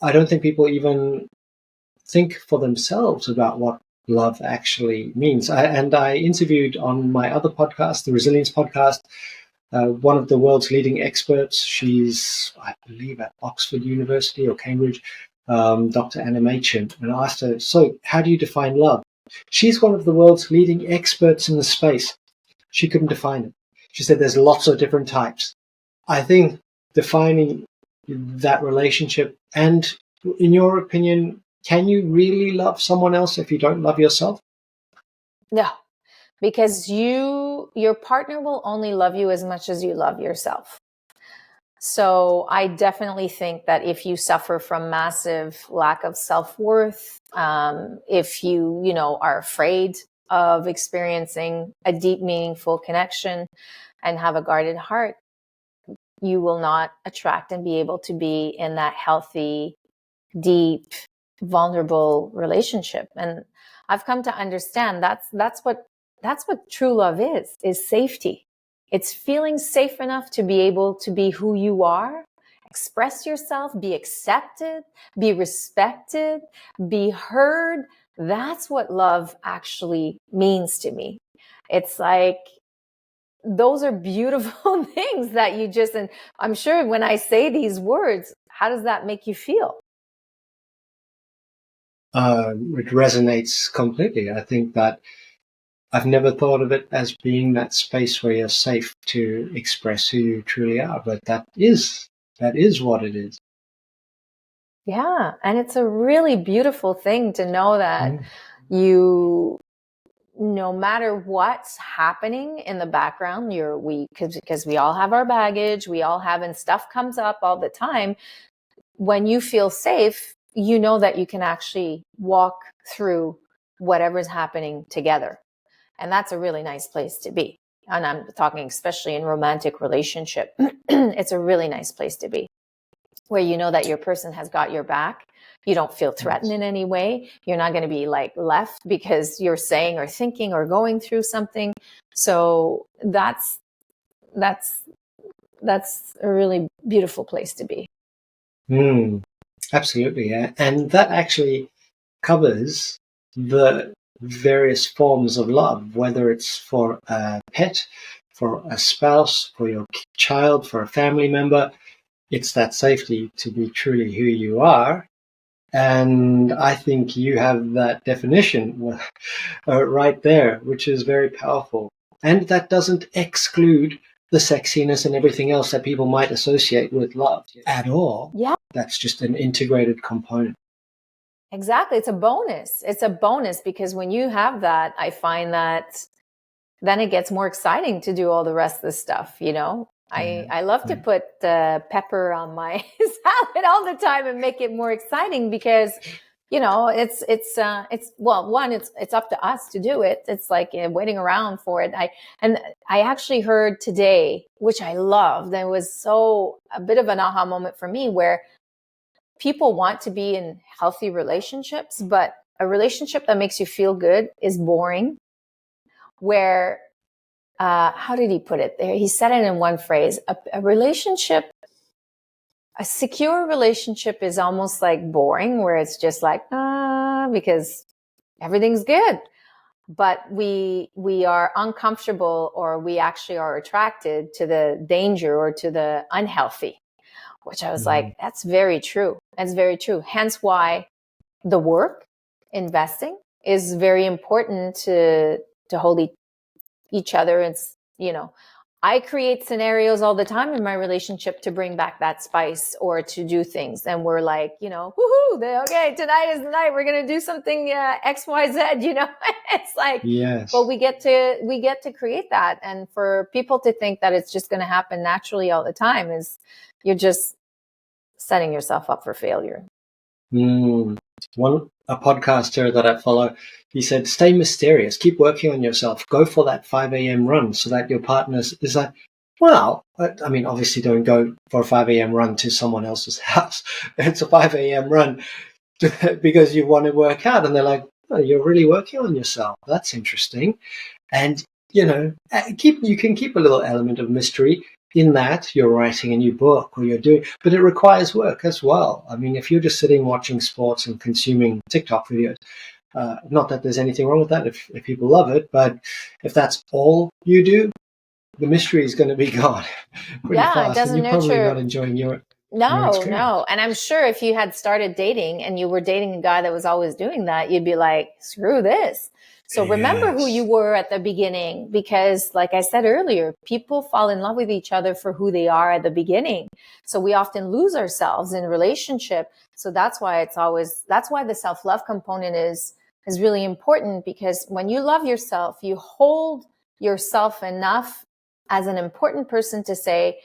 I don't think people even think for themselves about what love actually means. I interviewed on my other podcast, the Resilience Podcast, one of the world's leading experts. She's, I believe, at Oxford University or Cambridge, Dr. Anna Machin, and I asked her, so how do you define love? She's one of the world's leading experts in the space. She couldn't define it. She said there's lots of different types. I think defining that relationship, and in your opinion, can you really love someone else if you don't love yourself? No, because your partner will only love you as much as you love yourself. So I definitely think that if you suffer from massive lack of self-worth, if you are afraid of experiencing a deep, meaningful connection and have a guarded heart, you will not attract and be able to be in that healthy, deep, vulnerable relationship. And I've come to understand that's what true love is safety. It's feeling safe enough to be able to be who you are, express yourself, be accepted, be respected, be heard. That's what love actually means to me. It's like, those are beautiful things that you just, and I'm sure when I say these words, how does that make you feel? It resonates completely. I think that I've never thought of it as being that space where you're safe to express who you truly are, but that is what it is. Yeah. And it's a really beautiful thing to know that you, no matter what's happening in the background, because we all have our baggage, and stuff comes up all the time. When you feel safe, you know that you can actually walk through whatever's happening together. And that's a really nice place to be. And I'm talking especially in romantic relationship. It's a really nice place to be, where you know that your person has got your back. You don't feel threatened in any way. You're not going to be like left because you're saying or thinking or going through something. So that's a really beautiful place to be. Absolutely. Yeah. And that actually covers the various forms of love, whether it's for a pet, for a spouse, for your child, for a family member. It's that safety to be truly who you are. And I think you have that definition right there, which is very powerful. And that doesn't exclude the sexiness and everything else that people might associate with love at all. Yeah. That's just an integrated component. Exactly. It's a bonus. It's a bonus because when you have that, I find that then it gets more exciting to do all the rest of the stuff, you know? I love to put pepper on my salad all the time and make it more exciting because, you know, it's well, one, it's up to us to do it. It's like waiting around for it. I actually heard today, which I loved, and it was a bit of an aha moment for me, where people want to be in healthy relationships, but a relationship that makes you feel good is boring. Where how did he put it there? He said it in one phrase. A relationship, a secure relationship is almost like boring, where it's just like, because everything's good. But we are uncomfortable, or we actually are attracted to the danger or to the unhealthy, which I was like, that's very true. That's very true. Hence why the work, investing, is very important to hold each other. It's, you know, I create scenarios all the time in my relationship to bring back that spice or to do things. And we're like, you know, woohoo, okay, tonight is the night. We're going to do something XYZ, you know. It's like, yes. But we get to create that. And for people to think that it's just going to happen naturally all the time is, you're just setting yourself up for failure. A podcaster that I follow, he said, stay mysterious, keep working on yourself, go for that 5 a.m. run so that your partner is like, wow. I mean, obviously don't go for a 5 a.m. run to someone else's house. It's a 5 a.m. run because you want to work out. And they're like, oh, you're really working on yourself. That's interesting. And, you know, you can keep a little element of mystery in that you're writing a new book or you're doing, but it requires work as well. I mean, if you're just sitting watching sports and consuming TikTok videos, not that there's anything wrong with that if people love it, but if that's all you do, the mystery is going to be gone pretty fast. It doesn't and you're probably not enjoying your No. And I'm sure if you had started dating and you were dating a guy that was always doing that, you'd be like, screw this. So remember who you were at the beginning, because like I said earlier, people fall in love with each other for who they are at the beginning. So we often lose ourselves in a relationship. So that's why the self-love component is really important, because when you love yourself, you hold yourself enough as an important person to say,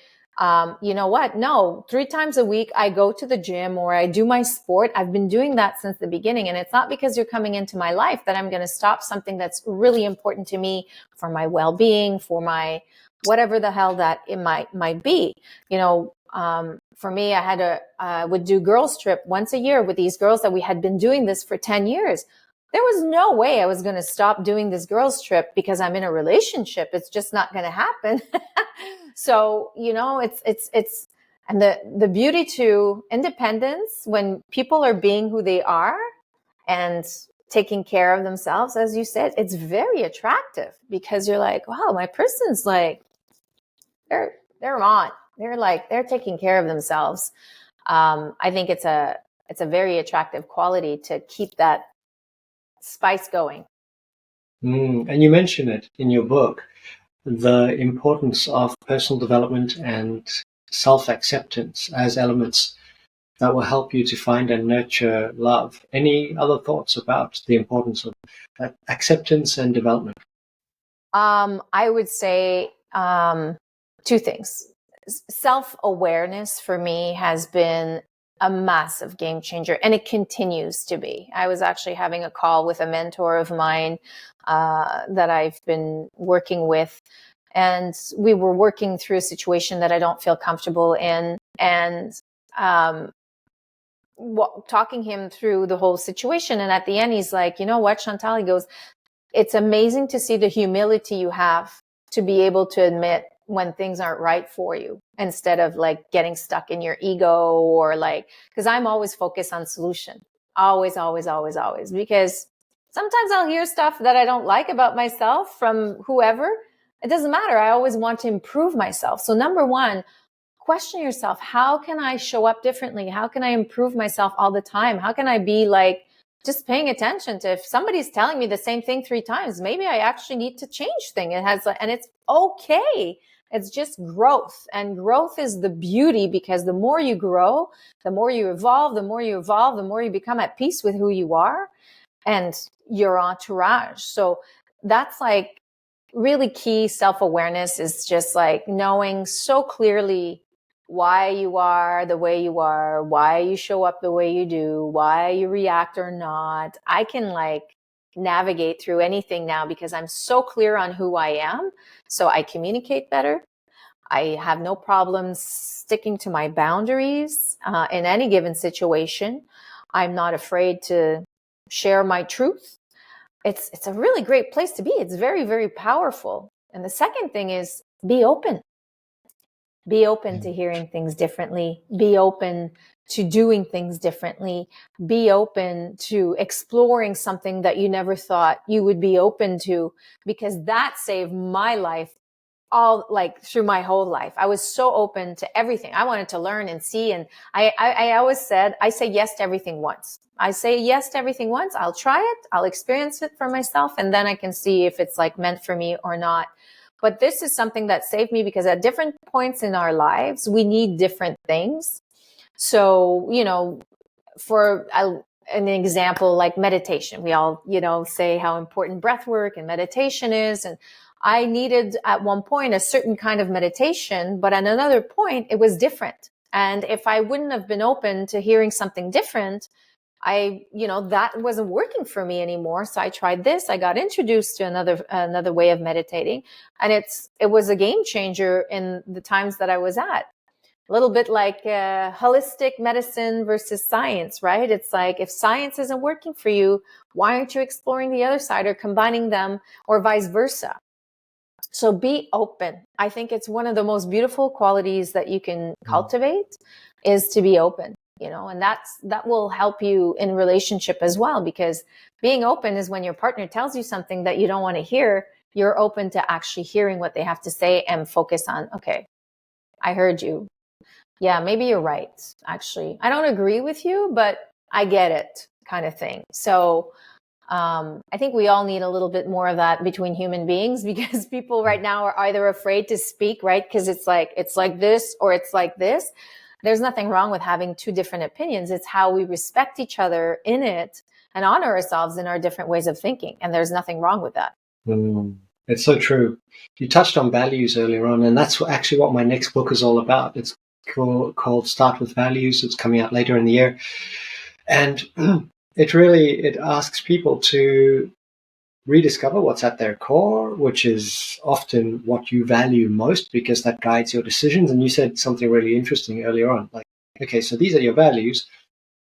you know what? No, 3 times a week I go to the gym or I do my sport. I've been doing that since the beginning. And it's not because you're coming into my life that I'm going to stop something that's really important to me for my well-being, for my whatever the hell that it might be. You know, for me, I would do girls trip once a year with these girls that we had been doing this for 10 years. There was no way I was going to stop doing this girls trip because I'm in a relationship. It's just not going to happen. So, you know, it's, and the beauty to independence, when people are being who they are and taking care of themselves, as you said, it's very attractive, because you're like, wow, my person's like, they're on, they're taking care of themselves. I think it's a very attractive quality to keep that spice going. And you mention it in your book, the importance of personal development and self-acceptance as elements that will help you to find and nurture love. Any other thoughts about the importance of acceptance and development? I would say 2 things. Self-awareness for me has been a massive game changer, and it continues to be. I was actually having a call with a mentor of mine that I've been working with, and we were working through a situation that I don't feel comfortable in, and talking him through the whole situation. And at the end, he's like, you know what, Chantal, he goes, it's amazing to see the humility you have to be able to admit when things aren't right for you, instead of like getting stuck in your ego, or like, because I'm always focused on solution. Always, always, always, always. Because sometimes I'll hear stuff that I don't like about myself from whoever. It doesn't matter. I always want to improve myself. So number one, question yourself, how can I show up differently? How can I improve myself all the time? How can I be like, just paying attention to, if somebody's telling me the same thing 3 times, maybe I actually need to change things. And it's okay. It's just growth, and growth is the beauty, because the more you grow, the more you evolve, the more you become at peace with who you are and your entourage. So that's like really key. Self-awareness is just like knowing so clearly why you are the way you are, why you show up the way you do, why you react or not. I can like navigate through anything now because I'm so clear on who I am. So I communicate better. I have no problems sticking to my boundaries in any given situation. I'm not afraid to share my truth. It's a really great place to be. It's very, very powerful. And the second thing is be open. Be open to hearing things differently. Be open to doing things differently. Be open to exploring something that you never thought you would be open to, because that saved my life all, like through my whole life. I was so open to everything. I wanted to learn and see. And I always said, I say yes to everything once. I say yes to everything once. I'll try it. I'll experience it for myself. And then I can see if it's like meant for me or not. But this is something that saved me, because at different points in our lives, we need different things. So, you know, for an example, like meditation, we all, you know, say how important breath work and meditation is. And I needed at one point a certain kind of meditation, but at another point it was different. And if I wouldn't have been open to hearing something different, that wasn't working for me anymore. So I tried this. I got introduced to another way of meditating, and it was a game changer in the times that I was at. A little bit like holistic medicine versus science, right? It's like, if science isn't working for you, why aren't you exploring the other side or combining them, or vice versa? So be open. I think it's one of the most beautiful qualities that you can cultivate, is to be open, and that will help you in relationship as well, because being open is when your partner tells you something that you don't want to hear, you're open to actually hearing what they have to say and focus on, okay, I heard you. Yeah, maybe you're right. Actually, I don't agree with you, but I get it, kind of thing. So I think we all need a little bit more of that between human beings, because people right now are either afraid to speak, right? Because it's like this or it's like this. There's nothing wrong with having two different opinions. It's how we respect each other in it and honor ourselves in our different ways of thinking. And there's nothing wrong with that. It's so true. You touched on values earlier on, and that's actually what my next book is all about. It's called Start With Values. It's coming out later in the year. And it asks people to rediscover what's at their core, which is often what you value most, because that guides your decisions. And you said something really interesting earlier on, like, okay, so these are your values.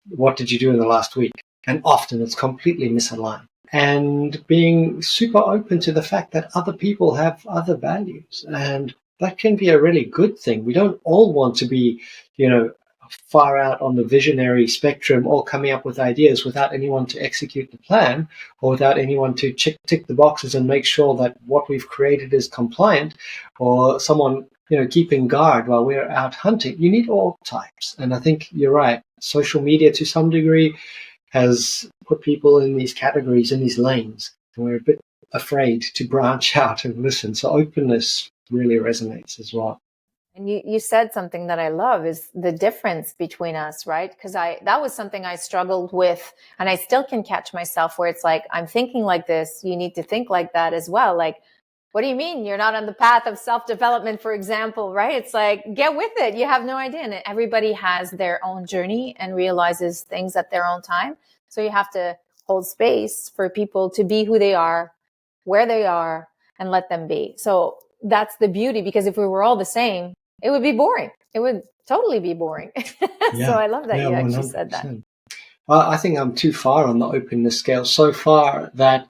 What did you do in the last week? And often it's completely misaligned. And being super open to the fact that other people have other values, and that can be a really good thing. We don't all want to be, far out on the visionary spectrum, all coming up with ideas without anyone to execute the plan, or without anyone to tick the boxes and make sure that what we've created is compliant, or someone, keeping guard while we're out hunting. You need all types. And I think you're right. Social media to some degree has put people in these categories, in these lanes, and we're a bit afraid to branch out and listen. So openness really resonates as well. And you said something that I love, is the difference between us, right? Because that was something I struggled with, and I still can catch myself where it's like, I'm thinking like this, you need to think like that as well. Like, What do you mean you're not on the path of self-development, for example, right? It's like, get with it. You have no idea. And everybody has their own journey and realizes things at their own time. So you have to hold space for people to be who they are, where they are, and let them be. So that's the beauty, because if we were all the same, it would be boring. It would totally be boring. So I love that you actually said that. Well, I think I'm too far on the openness scale, so far that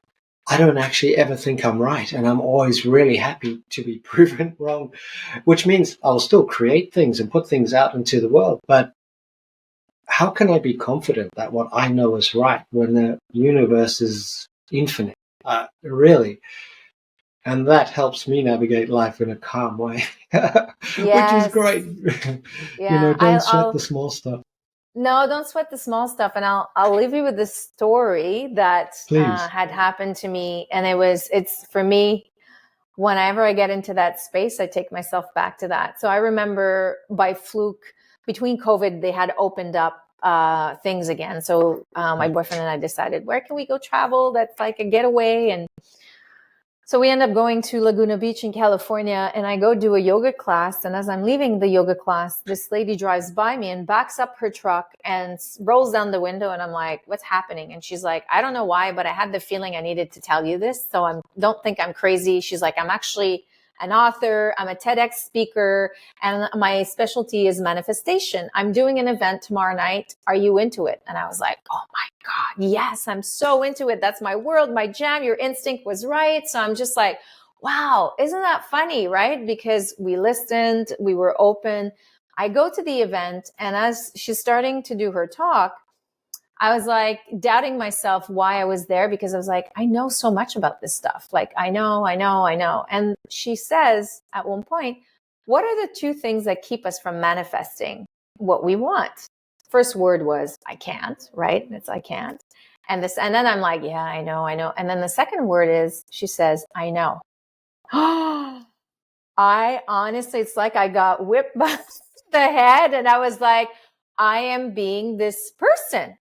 I don't actually ever think I'm right. And I'm always really happy to be proven wrong, which means I'll still create things and put things out into the world. But how can I be confident that what I know is right when the universe is infinite? Really. And that helps me navigate life in a calm way, which is Yes. great. Yeah. Don't sweat the small stuff. No, don't sweat the small stuff. And I'll leave you with this story that Please. had happened to me. And it's for me, whenever I get into that space, I take myself back to that. So I remember by fluke, between COVID, they had opened up things again. So my boyfriend and I decided, where can we go travel? That's like a getaway. And so we end up going to Laguna Beach in California, and I go do a yoga class. And as I'm leaving the yoga class, this lady drives by me and backs up her truck and rolls down the window. And I'm like, what's happening? And she's like, I don't know why, but I had the feeling I needed to tell you this. So don't think I'm crazy. She's like, I'm actually an author. I'm a TEDx speaker, and my specialty is manifestation. I'm doing an event tomorrow night. Are you into it? And I was like, oh my God, yes, I'm so into it. That's my world, my jam. Your instinct was right. So I'm just like, wow, isn't that funny, right? Because we listened, we were open. I go to the event, and as she's starting to do her talk, I was like doubting myself why I was there, because I was like, I know so much about this stuff. Like, I know. And she says at one point, what are the two things that keep us from manifesting what we want? First word was, I can't, right? It's I can't. And then I'm like, yeah, I know. And then the second word is, she says, I know. I honestly, it's like I got whipped by the head, and I was like, I am being this person.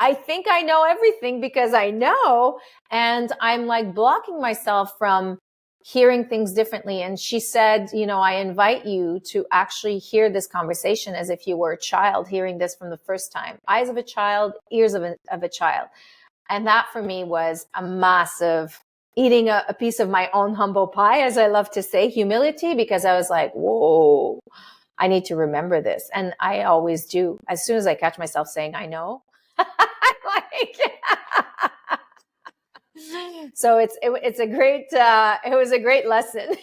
I think I know everything because I know, and I'm like blocking myself from hearing things differently. And she said, I invite you to actually hear this conversation as if you were a child hearing this from the first time. Eyes of a child, ears of a child. And that for me was a massive eating a piece of my own humble pie, as I love to say, humility, because I was like, whoa, I need to remember this. And I always do. As soon as I catch myself saying, I know, so it was a great lesson.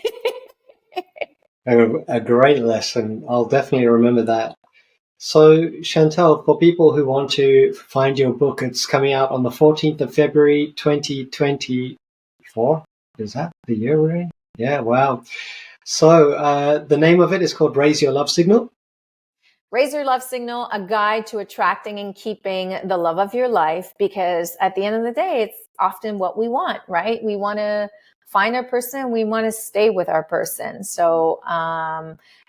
A great lesson. I'll definitely remember that. So, Chantal, for people who want to find your book, it's coming out on the 14th of February, 2024. Is that the year we're in? Yeah, wow. So, the name of it is called Raise Your Love Signal. Raise Your Love Signal, a guide to attracting and keeping the love of your life, because at the end of the day, it's often what we want, right? We want to find our person. We want to stay with our person. So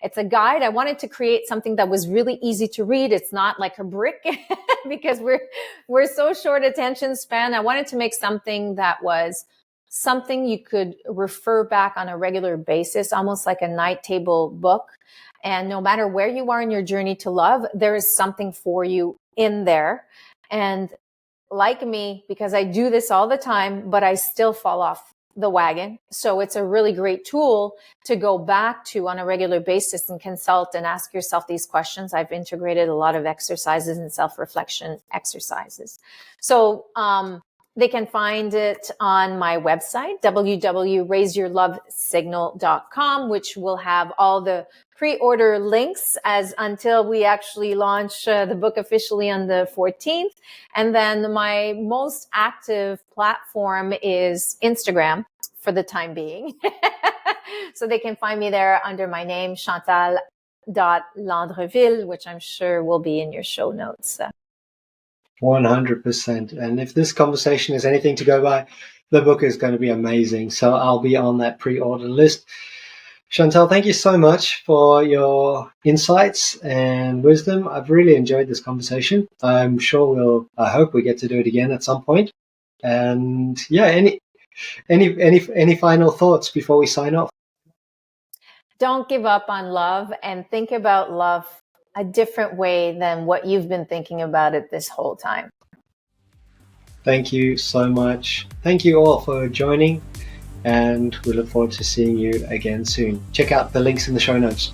it's a guide. I wanted to create something that was really easy to read. It's not like a brick because we're so short attention span. I wanted to make something that was something you could refer back on a regular basis, almost like a night table book. And no matter where you are in your journey to love, there is something for you in there. And like me, because I do this all the time, but I still fall off the wagon. So it's a really great tool to go back to on a regular basis and consult and ask yourself these questions. I've integrated a lot of exercises and self-reflection exercises. So, they can find it on my website, www.raiseyourlovesignal.com, which will have all the pre-order links until we actually launch the book officially on the 14th. And then my most active platform is Instagram for the time being. So they can find me there under my name, Chantal.Landreville, which I'm sure will be in your show notes. 100%. And if this conversation is anything to go by, the book is going to be amazing. So I'll be on that pre-order list. Chantal, thank you so much for your insights and wisdom. I've really enjoyed this conversation. I hope we get to do it again at some point. And yeah, Any final thoughts before we sign off? Don't give up on love, and think about love a different way than what you've been thinking about it this whole time. Thank you so much. Thank you all for joining, and we look forward to seeing you again soon. Check out the links in the show notes.